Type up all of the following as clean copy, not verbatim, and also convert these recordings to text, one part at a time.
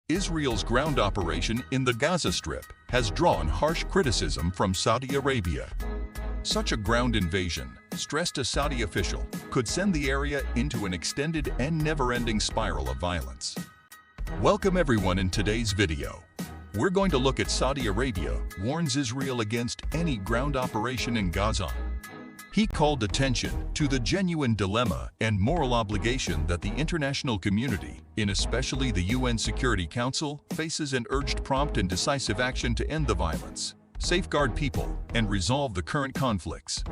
Israel's ground operation in the Gaza Strip has drawn harsh criticism from Saudi Arabia. Such a ground invasion, stressed a Saudi official, could send the area into an extended and never-ending spiral of violence. Welcome everyone in today's video. We're going to look at Saudi Arabia warns Israel against any ground operation in Gaza. He called attention to the genuine dilemma and moral obligation that the international community, and especially the UN Security Council, faces and urged prompt and decisive action to end the violence, safeguard people, and resolve the current conflicts.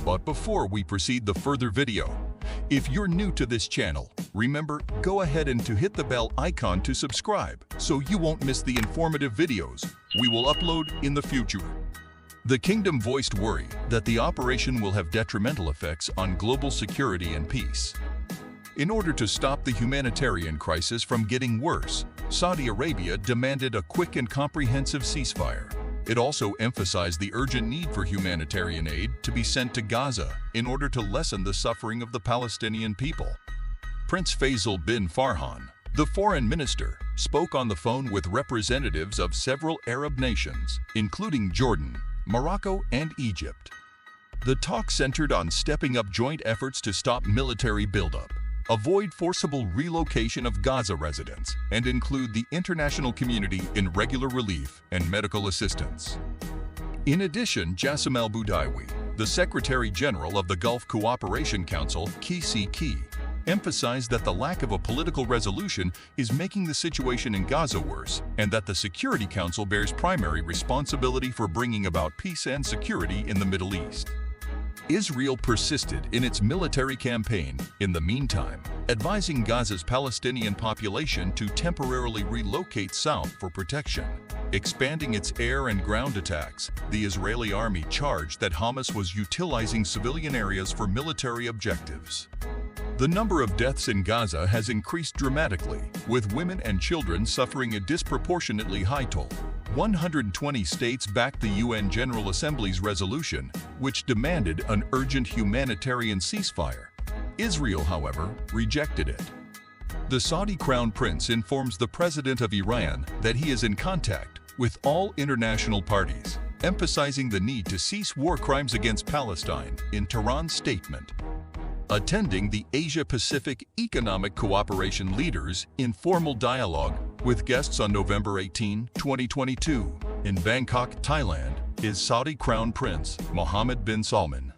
But before we proceed the further video, if you're new to this channel, remember, go ahead and to hit the bell icon to subscribe so you won't miss the informative videos we will upload in the future. The kingdom voiced worry that the operation will have detrimental effects on global security and peace. In order to stop the humanitarian crisis from getting worse, Saudi Arabia demanded a quick and comprehensive ceasefire. It also emphasized the urgent need for humanitarian aid to be sent to Gaza in order to lessen the suffering of the Palestinian people. Prince Faisal bin Farhan, the foreign minister, spoke on the phone with representatives of several Arab nations, including Jordan, Morocco, and Egypt. The talk centered on stepping up joint efforts to stop military buildup, avoid forcible relocation of Gaza residents, and include the international community in regular relief and medical assistance. In addition, Jassem Al Budaiwi, the Secretary General of the Gulf Cooperation Council, KCK, emphasized that the lack of a political resolution is making the situation in Gaza worse and that the Security Council bears primary responsibility for bringing about peace and security in the Middle East. Israel persisted in its military campaign, in the meantime, advising Gaza's Palestinian population to temporarily relocate south for protection. Expanding its air and ground attacks, the Israeli army charged that Hamas was utilizing civilian areas for military objectives. The number of deaths in Gaza has increased dramatically, with women and children suffering a disproportionately high toll. 120 states backed the UN General Assembly's resolution, which demanded an urgent humanitarian ceasefire. Israel, however, rejected it. The Saudi Crown Prince informs the President of Iran that he is in contact with all international parties, emphasizing the need to cease war crimes against Palestine in Tehran's statement. Attending the Asia-Pacific Economic Cooperation Leaders' informal dialogue with guests on November 18, 2022, in Bangkok, Thailand, is Saudi Crown Prince Mohammed bin Salman.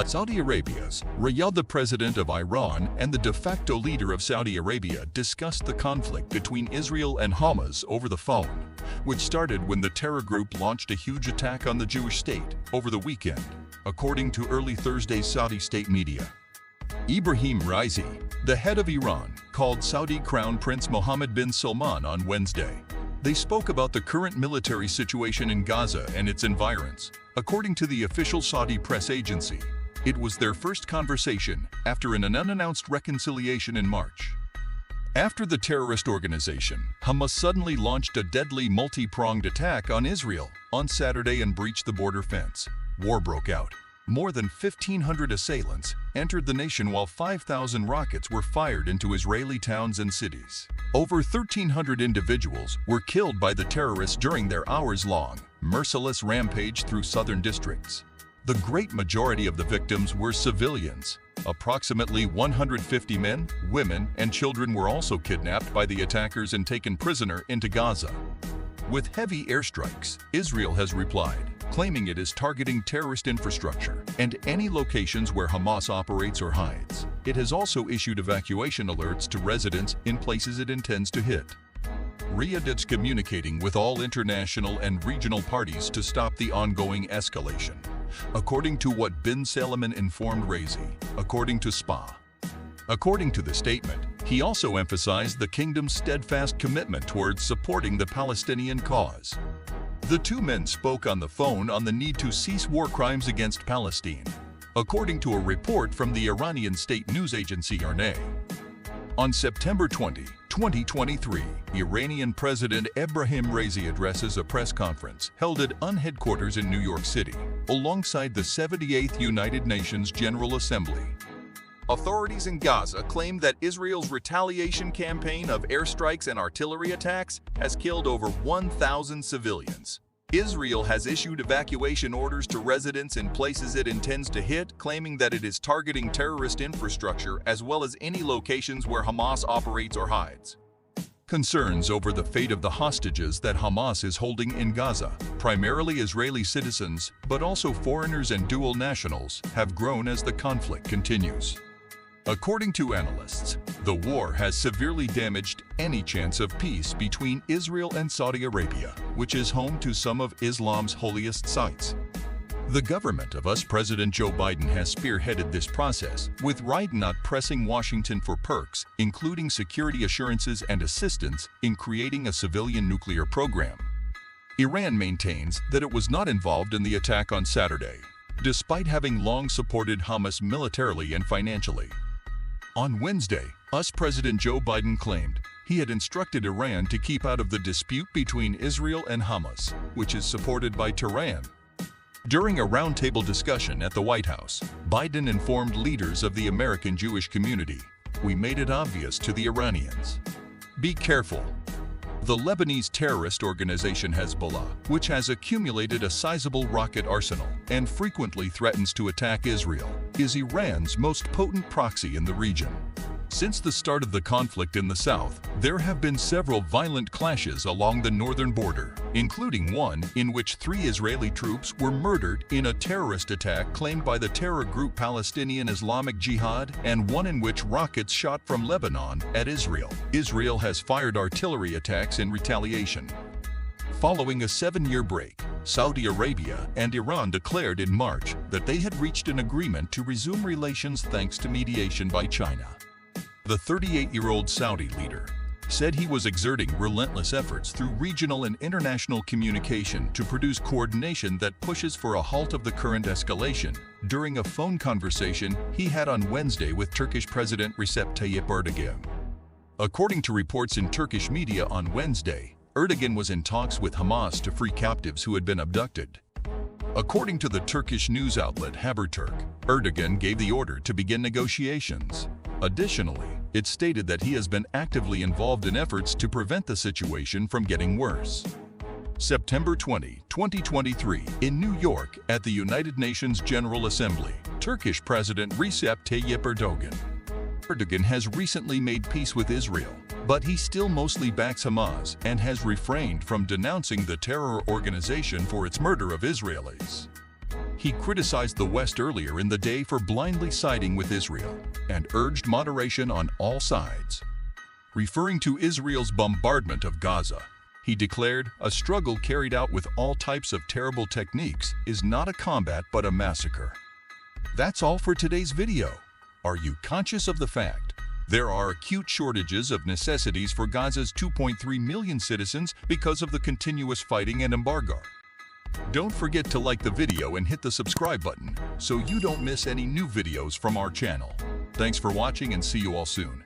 Saudi Arabia's Riyadh, the president of Iran and the de facto leader of Saudi Arabia, discussed the conflict between Israel and Hamas over the phone, which started when the terror group launched a huge attack on the Jewish state over the weekend, according to early Thursday's Saudi state media. Ibrahim Raisi, the head of Iran, called Saudi Crown Prince Mohammed bin Salman on Wednesday. They spoke about the current military situation in Gaza and its environs. According to the official Saudi press agency, it was their first conversation after an unannounced reconciliation in March. After the terrorist organization, Hamas suddenly launched a deadly multi-pronged attack on Israel on Saturday and breached the border fence. War broke out. More than 1,500 assailants entered the nation while 5,000 rockets were fired into Israeli towns and cities. Over 1,300 individuals were killed by the terrorists during their hours-long, merciless rampage through southern districts. The great majority of the victims were civilians. Approximately 150 men, women, and children were also kidnapped by the attackers and taken prisoner into Gaza. With heavy airstrikes, Israel has replied, claiming it is targeting terrorist infrastructure and any locations where Hamas operates or hides. It has also issued evacuation alerts to residents in places it intends to hit. Riyadh is communicating with all international and regional parties to stop the ongoing escalation, according to what bin Salman informed Raisi, according to SPA. According to the statement, he also emphasized the kingdom's steadfast commitment towards supporting the Palestinian cause. The two men spoke on the phone on the need to cease war crimes against Palestine, according to a report from the Iranian state news agency IRNA. On September 20, 2023, Iranian President Ebrahim Raisi addresses a press conference held at UN headquarters in New York City, alongside the 78th United Nations General Assembly. Authorities in Gaza claim that Israel's retaliation campaign of airstrikes and artillery attacks has killed over 1,000 civilians. Israel has issued evacuation orders to residents in places it intends to hit, claiming that it is targeting terrorist infrastructure as well as any locations where Hamas operates or hides. Concerns over the fate of the hostages that Hamas is holding in Gaza, primarily Israeli citizens, but also foreigners and dual nationals, have grown as the conflict continues. According to analysts, the war has severely damaged any chance of peace between Israel and Saudi Arabia, which is home to some of Islam's holiest sites. The government of US President Joe Biden has spearheaded this process, with not pressing Washington for perks, including security assurances and assistance in creating a civilian nuclear program. Iran maintains that it was not involved in the attack on Saturday, despite having long supported Hamas militarily and financially. On Wednesday, US President Joe Biden claimed he had instructed Iran to keep out of the dispute between Israel and Hamas, which is supported by Tehran. During a roundtable discussion at the White House, Biden informed leaders of the American Jewish community, "We made it obvious to the Iranians. Be careful." The Lebanese terrorist organization Hezbollah, which has accumulated a sizable rocket arsenal and frequently threatens to attack Israel, is Iran's most potent proxy in the region. Since the start of the conflict in the south, there have been several violent clashes along the northern border, including one in which 3 Israeli troops were murdered in a terrorist attack claimed by the terror group Palestinian Islamic Jihad, and one in which rockets shot from Lebanon at Israel. Israel has fired artillery attacks in retaliation. Following a 7-year break, Saudi Arabia and Iran declared in March that they had reached an agreement to resume relations thanks to mediation by China. The 38-year-old Saudi leader said he was exerting relentless efforts through regional and international communication to produce coordination that pushes for a halt of the current escalation during a phone conversation he had on Wednesday with Turkish President Recep Tayyip Erdogan. According to reports in Turkish media on Wednesday, Erdogan was in talks with Hamas to free captives who had been abducted. According to the Turkish news outlet Haberturk, Erdogan gave the order to begin negotiations. Additionally, it stated that he has been actively involved in efforts to prevent the situation from getting worse. September 20, 2023, in New York at the United Nations General Assembly, Turkish President Recep Tayyip Erdogan. Erdogan has recently made peace with Israel, but he still mostly backs Hamas and has refrained from denouncing the terror organization for its murder of Israelis. He criticized the West earlier in the day for blindly siding with Israel and urged moderation on all sides. Referring to Israel's bombardment of Gaza, he declared, "A struggle carried out with all types of terrible techniques is not a combat but a massacre." That's all for today's video. Are you conscious of the fact there are acute shortages of necessities for Gaza's 2.3 million citizens because of the continuous fighting and embargo? Don't forget to like the video and hit the subscribe button so you don't miss any new videos from our channel. Thanks for watching and see you all soon.